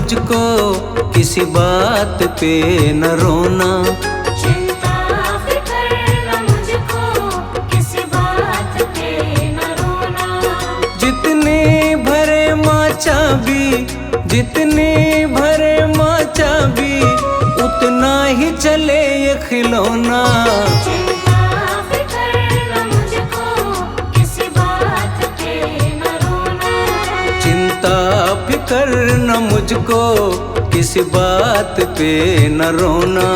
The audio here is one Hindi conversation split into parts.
मुझको, किसी बात पे न रोना। चिंता फिकर न मुझको, किसी बात पे न रोना। जितनी भरे माँ चाबी, जितनी भरे माँ चाबी, उतना ही चले ये खिलौना। चिंता फिकर न मुझको, किसी बात पे न रोना। चिंता फिकर न मुझको, किसी बात पे न रोना।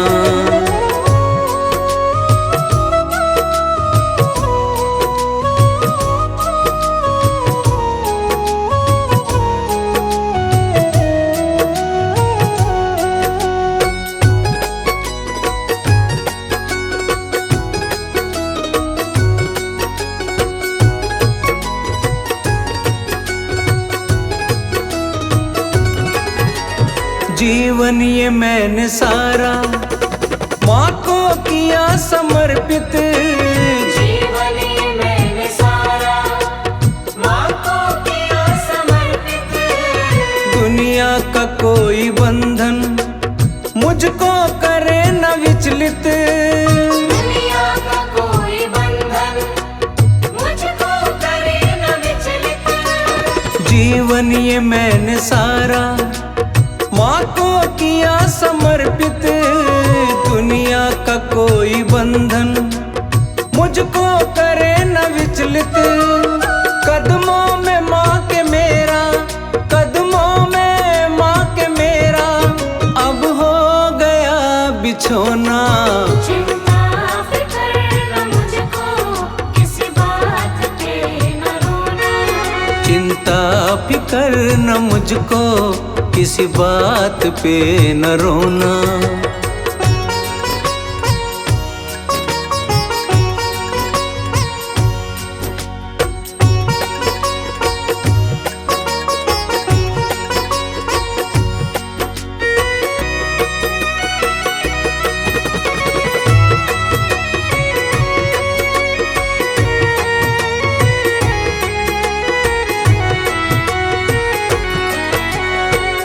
जीवन ये मैंने सारा माँ को किया समर्पित। जीवन ये मैंने सारा माँ को किया समर्पित। दुनिया का कोई बंधन मुझको करे न विचलित। दुनिया का कोई बंधन मुझको करे न विचलित। जीवन ये मैंने सारा माँ को किया समर्पित। दुनिया का कोई बंधन मुझको करे न विचलित। कदमों में माँ के मेरा, कदमों में माँ के मेरा, अब हो गया बिछोना। चिंता फिकर न मुझको, किसी बात पे न रोना। चिंता फिकर न मुझको, किसी बात पे न रोना।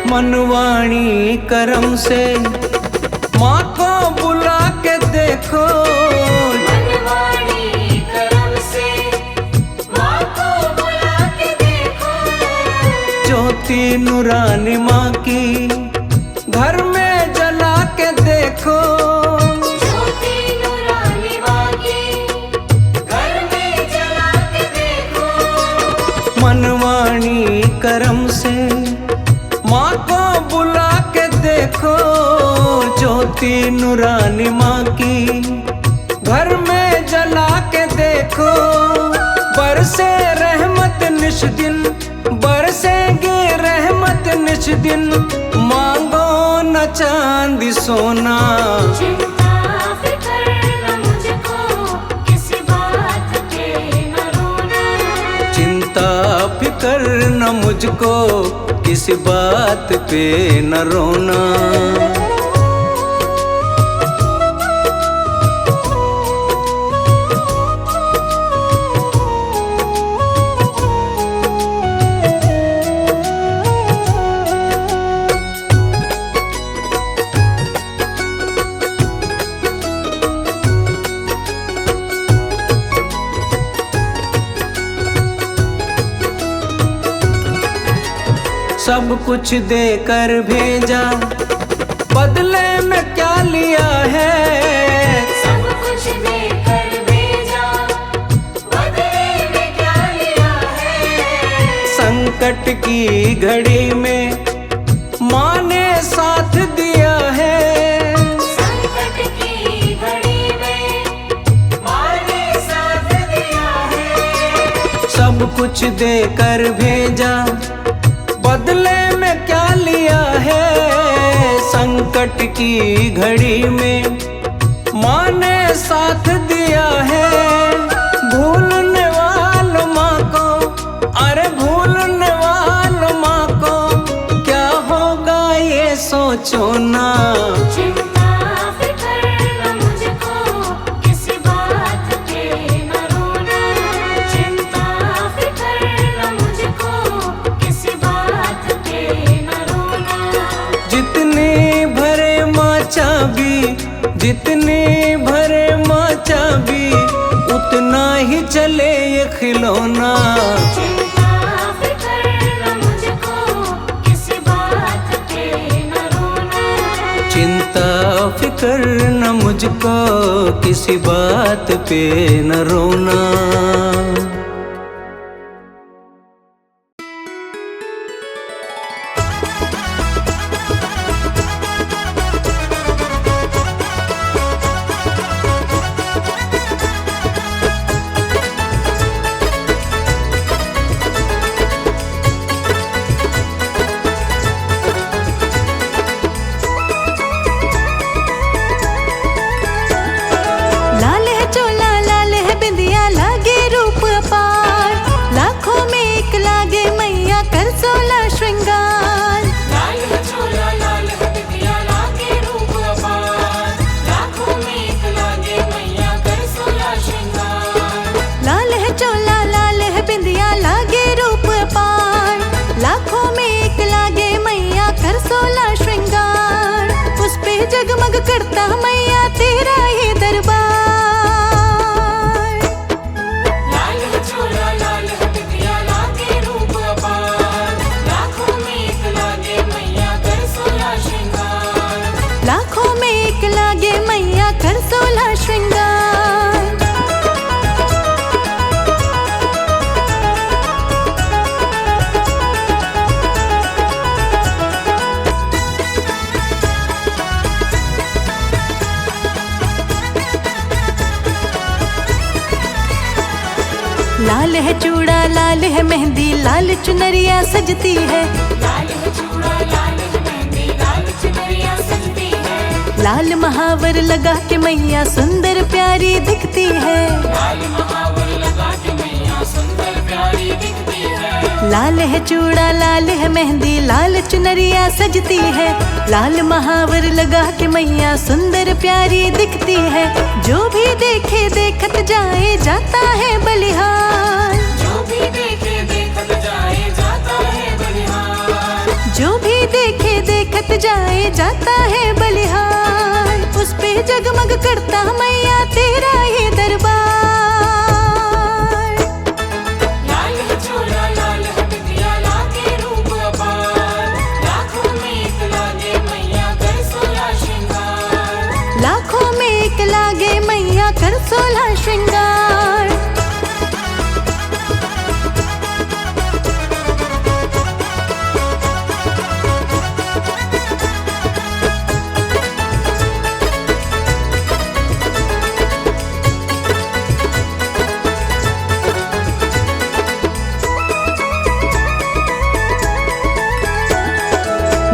मनवाणी करम से माँ को बुला के देखो। मनवाणी करम से माँ को बुला के देखो। ज्योति नूरानी माँ की घर में जला के देखो। ज्योति नूरानी माँ की घर में जला के देखो। मनवाणी करम से माँ को बुला के देखो। ज्योति नूरानी माँ की घर में जला के देखो। बरसे रहमत निश दिन, बरसेगी रहमत निश दिन, मांगो न चांदी सोना। चिंता फिकर न मुझको, किसी बात पे न रोना। चिंता फिकर न मुझको, किसी बात पे न रोना। सब कुछ देकर भेजा, बदले में क्या लिया है। सब कुछ देकर भेजा, बदले में क्या लिया है। संकट की घड़ी में माँ ने साथ दिया है। संकट की घड़ी में माँ ने साथ दिया है। सब कुछ देकर भेजा, बदले में क्या लिया है। संकट की घड़ी में माँ ने साथ दिया है। भूलने वालों माँ को, अरे भूलने वालों माँ को, क्या होगा ये सोचो ना। चिंता फिकर न मुझको, किसी बात पे न रोना। चिंता फिकर न मुझको, किसी बात पे न रोना। चाबी, जितने भरे माँ चाबी उतना ही चले ये खिलौना। चिंता फिक्र न मुझको किसी बात पे न रोना। चिंता फिक्र न मुझको किसी बात पे न रोना। जगमग करता मैया तेरा ये दरबार। लाल है चोला लाल है बिंदिया लागे रूप अपार। लाखों में एक लागे मैया कर 16 श्रृंगार। लाखों में एक लागे मैया कर 16 श्रृंगार। लाल है चूड़ा लाल है मेहंदी लाल चुनरिया सजती है। लाल है चूड़ा लाल है मेहंदी लाल चुनरिया सजती है। लाल महावर लगा के मैया सुंदर प्यारी दिखती है। लाल महावर लगा के मैया सुंदर प्यारी दिखती है। लाल है चूड़ा लाल है मेहंदी लाल चुनरिया सजती है। लाल महावर लगा के मैया सुंदर प्यारी दिखती है। जो भी देखे देखत जाए जाता है बलिहार। जो भी देखे देखत जाए जाता है बलिहार। जो भी देखे देखत जाए जाता है बलिहार। उस पे जगमग करता मैया तेरा ये दरबार। लाल है चोला लाल है बिंदिया लागे रूप अपार। लाखों में एक लागे मैया कर 16 श्रृंगार। लाखों में एक लागे मैया कर 16 श्रृंगार।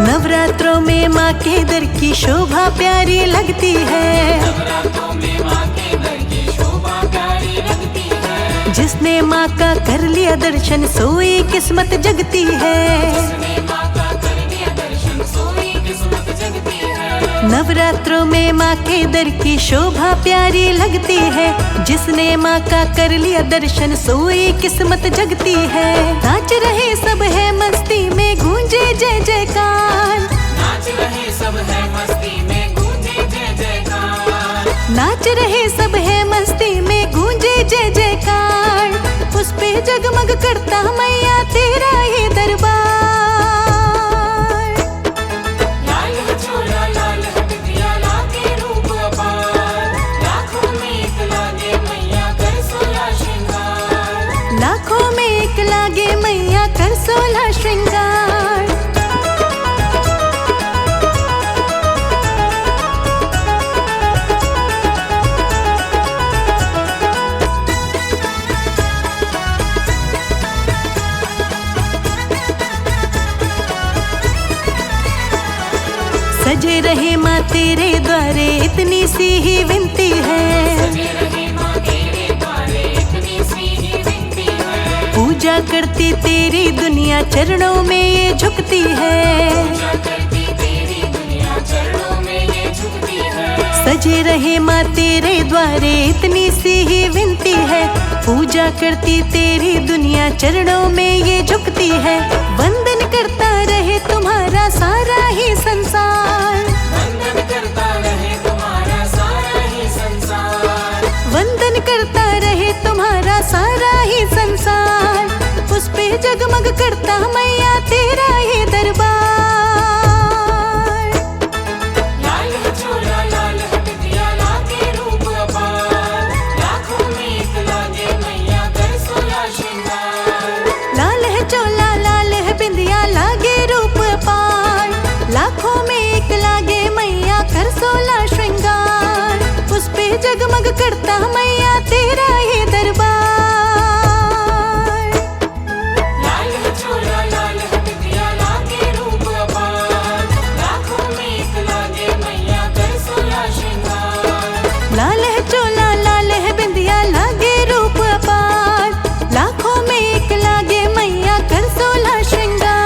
नवरात्रों में माँ के दर की शोभा प्यारी लगती है। नवरात्रों में माँ के दर की शोभा प्यारी लगती है। जिसने माँ का कर लिया दर्शन सोई किस्मत जगती है। जिसने माँ का कर लिया दर्शन सोई किस्मत जगती है। नवरात्रों में माँ के दर की शोभा प्यारी लगती है। जिसने माँ का कर लिया दर्शन सोई किस्मत जगती है। नाच रहे सब है मस्ती में गूंजे जय जयकार। नाच रहे सब है मस्ती में गूंजे जय जयकार। नाच रहे सब है मस्ती में गूंजे जय जयकार। उस पे जगमग करता मैया तेरा ये दरबार। लाल है चोला लाल है बिंदिया लागे रूप अपार। लाखों में एक लागे मैया कर 16 श्रृंगार। लाखों में एक लागे मैया कर 16 श्रृंगार। सजे रहे माँ तेरे द्वारे इतनी सी ही विनती है। सजे रहे माँ तेरे द्वारे इतनी सी ही विनती है। पूजा करती तेरी दुनिया चरणों में ये झुकती है। पूजा करती तेरी दुनिया चरणों में ये झुकती है। सजे रहे माँ तेरे द्वारे इतनी सी ही विनती है। पूजा करती तेरी दुनिया चरणों में ये झुकती है। वंदन करता रहे तुम्हारा सारा ही संसार। वंदन करता रहे जगमग करता मैया तेरा ये दरबार। लाल है चोला लाल है बिंदिया लागे रूप अपार, लाखों में एक लागे मैया कर सोला श्रृंगार। लाल है चोला लाल है बिंदिया लागे रूप अपार, लाखों में एक लागे मैया कर सोला श्रृंगार। उस पे जगमग करता मैया तेरा ये दरबार। लाल है चोला लाल है बिंदिया लागे रूप अपार, लाखों में एक लागे मैया कर सोला श्रृंगार। लाल है चोला लाल है बिंदिया लागे रूप अपार, लाखों में एक लागे मैया कर सोला श्रृंगार।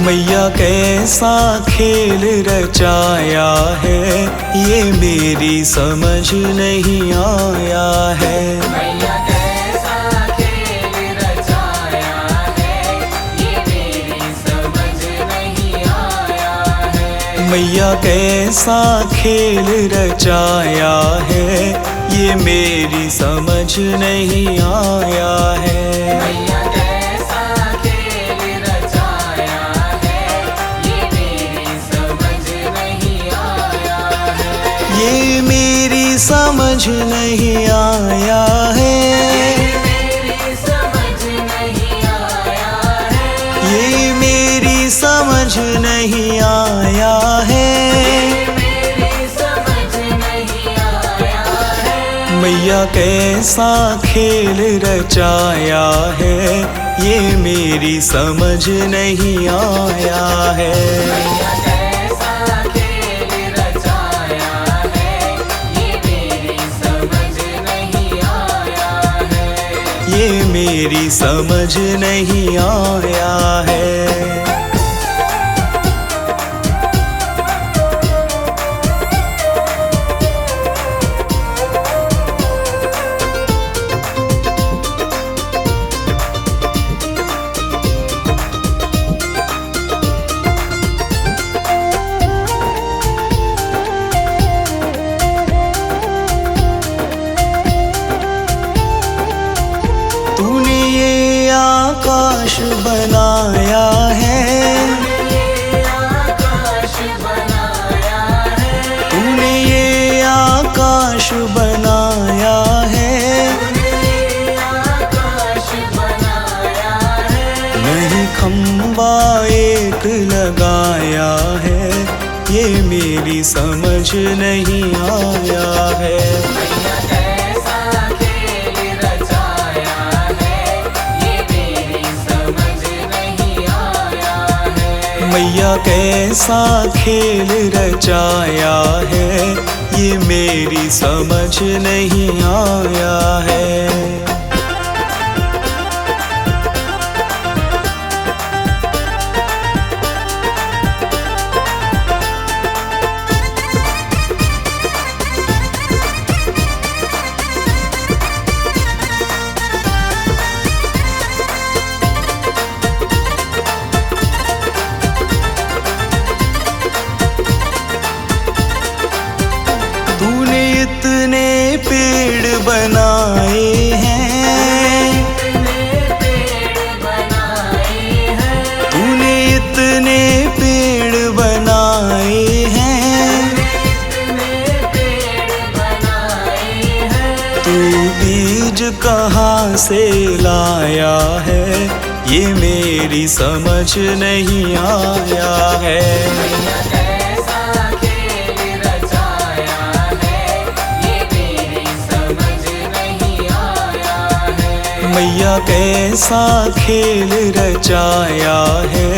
मैया कैसा खेल रचाया है, ये मेरी समझ नहीं आया है। मैया कैसा खेल रचाया है, ये मेरी समझ नहीं आया है। मैया कैसा खेल रचाया है, ये मेरी समझ नहीं आया है। मैया कैसा खेल रचाया है, ये मेरी समझ नहीं आया है। ये मेरी समझ नहीं आया है। मेरी समझ नहीं आया है। ये मेरी समझ नहीं आया है। मेरी समझ नहीं आया है। मैया कैसा खेल रचाया है, ये मेरी समझ नहीं आया है। मैया कैसा खेल रचाया है, ये मेरी समझ नहीं आया है। ये मेरी समझ नहीं आया है। तूने ये आकाश बनाया है, आकाश बनाया है। तूने ये आकाश बनाया है। आकाश बनाया है। नहीं खंबा एक लगाया है, ये मेरी समझ नहीं आया है। मैया कैसा खेल रचाया है, ये मेरी समझ नहीं आया है। मैया कैसा खेल रचाया है, ये मेरी समझ नहीं आया है। तूने इतने पेड़ बनाए हैं, तूने इतने पेड़ बनाए हैं। तू बीज कहाँ से लाया है, ये मेरी समझ नहीं आया है। मैया कैसा खेल रचाया है, ये मेरी समझ नहीं आया है। मैया कैसा खेल रचाया है,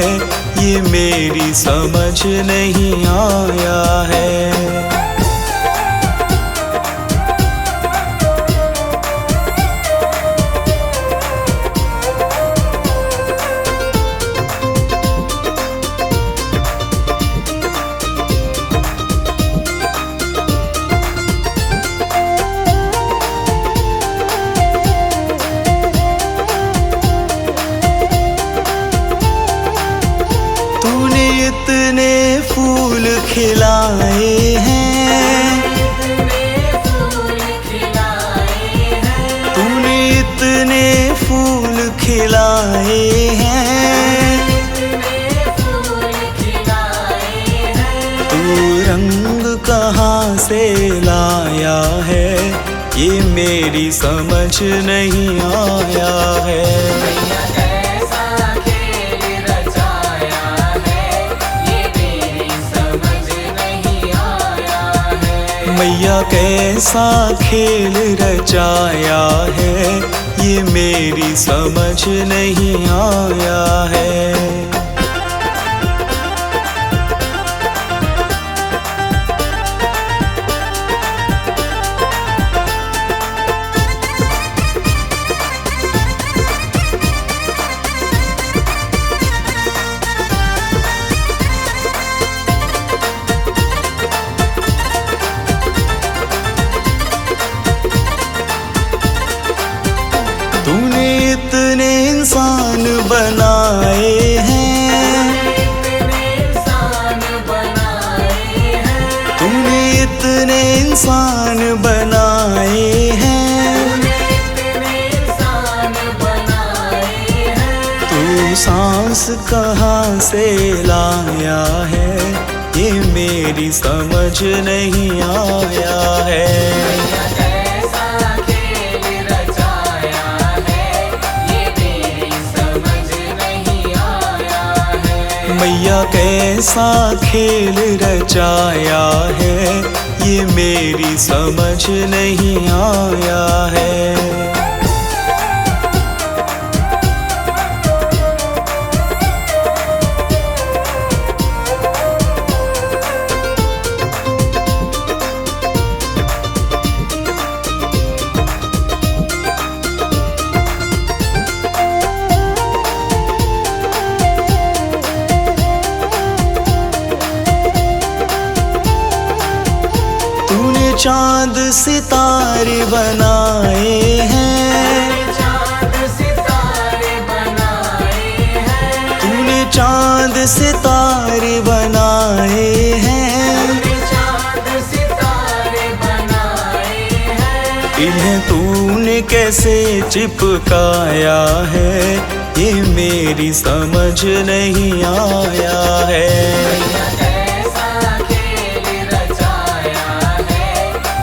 ये मेरी समझ नहीं आया है। बनाए हैं, फूल खिलाए हैं। तू रंग कहाँ से लाया है, ये मेरी समझ नहीं आया है। कैसा खेल रचाया है, ये मेरी समझ नहीं आया है। मैया कैसा खेल रचाया है, ये मेरी समझ नहीं आया है। तूने इतने इंसान बनाए हैं, इंसान बनाए हैं। तूने इतने इंसान बनाए हैं, इंसान बनाए हैं। तू सांस कहाँ से लाया है, ये मेरी समझ नहीं आया है। कैसा खेल रचाया है, ये मेरी समझ नहीं आया है। मैया कैसा खेल रचाया है, ये मेरी समझ नहीं आया है। तूने चांद सितारे बनाए हैं, चाँद सितारे बनाए हैं। तूने चांद सितारे बनाए हैं, चाँद सितारे बनाए हैं। इन्हें तूने कैसे चिपकाया है, ये मेरी समझ नहीं आया है। कैसा खेल रचाया है,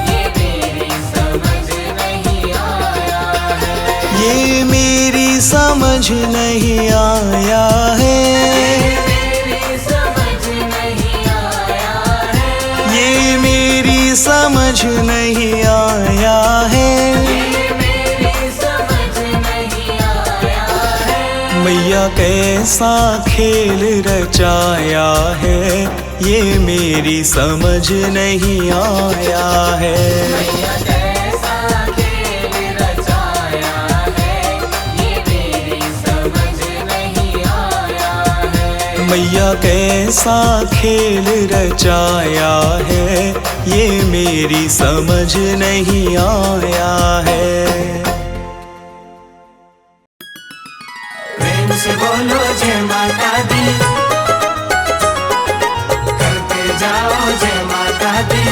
ये मेरी समझ नहीं आया है। ये मेरी समझ नहीं आया है, मेरी समझ नहीं आया है। ये मेरी समझ नहीं आया है। ये मेरी समझ नहीं आया है। मैया कैसा खेल रचाया है, ये मेरी समझ नहीं आया है। कैसा खेल रचाया है, ये मेरी समझ नहीं आया है। मैया कैसा खेल रचाया है, ये मेरी समझ नहीं आया है। प्रेम से बोलो जय माता दी, करते जाओ जय माता दी।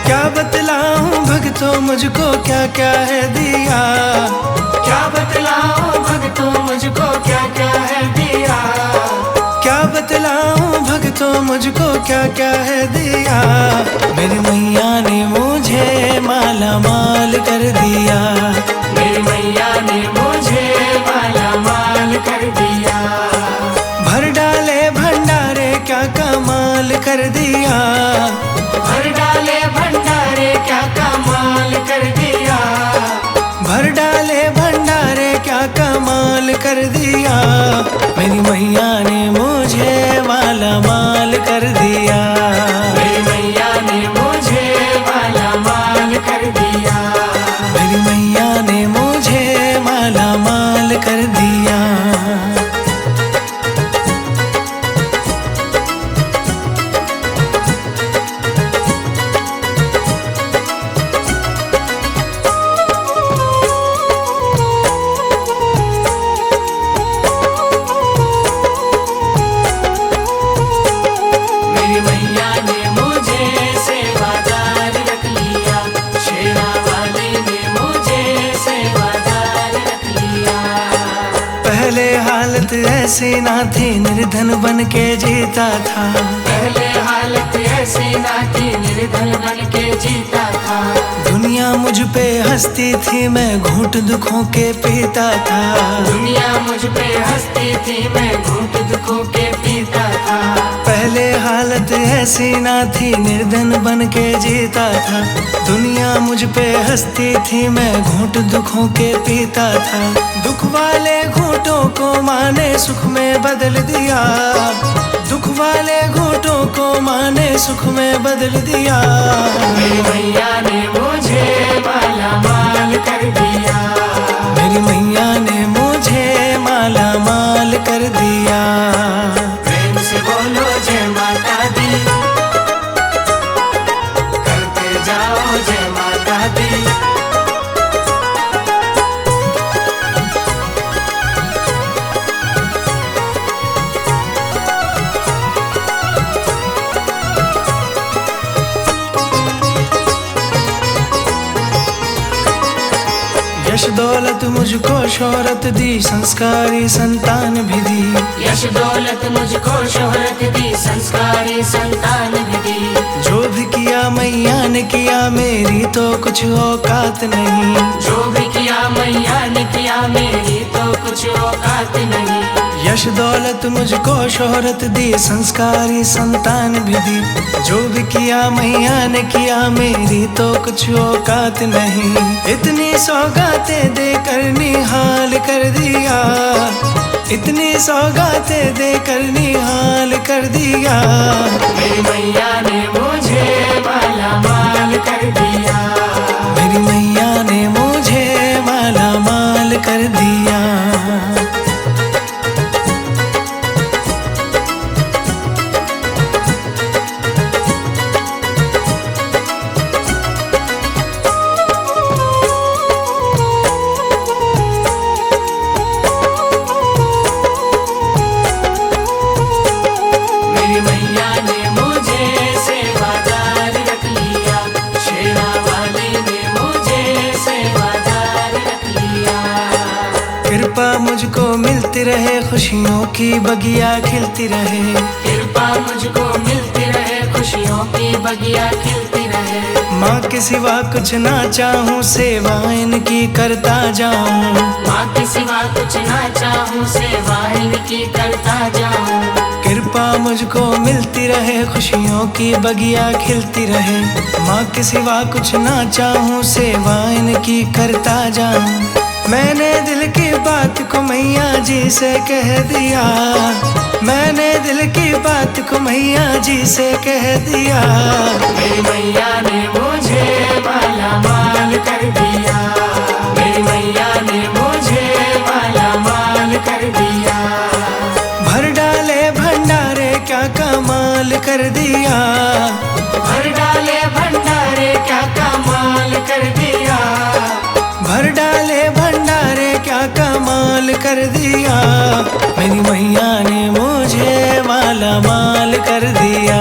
क्या बतलाऊं भक्तों मुझको क्या क्या है दिया, क्या बतलाओ भक्तों मुझको क्या क्या है दिया। क्या बतलाऊं भक्तों मुझको क्या क्या है दिया। मेरी मैया ने मुझे माला माल कर दिया, मेरी मैया ने मुझे माला माल कर दिया। भर डाले भंडारे क्या कमाल कर दिया। भर डाले भंडारे क्या कमाल कर दिया। भर डाले भंडारे क्या कमाल कर दिया। मेरी मैया ने मुझे माला माल कर दिया, मेरी मैया ने मुझे माला माल कर दिया। मेरी मैया ने मुझे माला माल कर दिया। हालत ऐसी ना थी, निर्धन बन के जीता था। पहले हालत ऐसी ना थी, निर्धन बन के जीता था। दुनिया मुझ पे हंसती थी, मैं घूंट दुखों के पीता था। दुनिया मुझ पे हंसती थी, मैं घूंट दुखों के पीता था। पहले हालत ऐसी ना थी, निर्धन बन के जीता था। दुनिया मुझ पे हंसती थी, मैं घूंट दुखों के पीता था। दुख वाले घूंटों को माँ ने सुख में बदल दिया। दुख वाले घूंटों को माँ ने सुख में बदल दिया। मेरी मैया ने मुझे माला माल कर दिया। मेरी मैया ने मुझे माला माल कर दिया। प्रेम से बोलो जय माता दी, करते जाओ जय माता दी। यश दौलत मुझको शोहरत दी, संस्कारी संतान भी दी। यश दौलत मुझको शोहरत दी, संस्कारी संतान भी दी। जो भी किया मैया ने किया, मेरी तो कुछ औकात नहीं। जो भी किया मैया ने किया, मेरी तो कुछ औकात नहीं। यश दौलत मुझको शोहरत दी, संस्कारी संतान भी दी। जो भी किया मैया ने किया, मेरी तो कुछ औकात नहीं। इतनी सौगातें दे कर निहाल कर दिया। इतनी सौगातें दे कर निहाल कर दिया। मेरी मैया ने मुझे माला माल कर दिया। मेरी मैया ने मुझे माला माल कर दिया। मेरी मैया ने मुझे सेवादार रख लिया। शेरा वाली ने मुझे सेवादार रख लिया। कृपा मुझको मिलती रहे, खुशियों की बगिया खिलती रहे। कृपा मुझको मिलती रहे, खुशियों की बगिया खिलती रहे। माँ के सिवा कुछ ना चाहूँ, सेवा इनकी करता जाऊँ। माँ के सिवा कुछ ना चाहूँ, सेवा इनकी करता जाऊँ। कृपा मुझको मिलती रहे, खुशियों की बगिया खिलती रहे। माँ के सिवा कुछ ना चाहूँ, सेवा इनकी करता जाऊँ। मैंने दिल की बात को मैया जी से कह दिया। मैंने दिल की बात को मैया जी से कह दिया। मेरी मैया ने मुझे माला माल कर दिया। मेरी मैया ने मुझे माला माल कर दिया। भर डाले भंडारे क्या कमाल कर दिया। भर डाले भंडारे क्या कमाल कर दिया। भर डाले भंडारे क्या कमाल कर दिया। मेरी मैया ने मुझे माला माल कर दिया।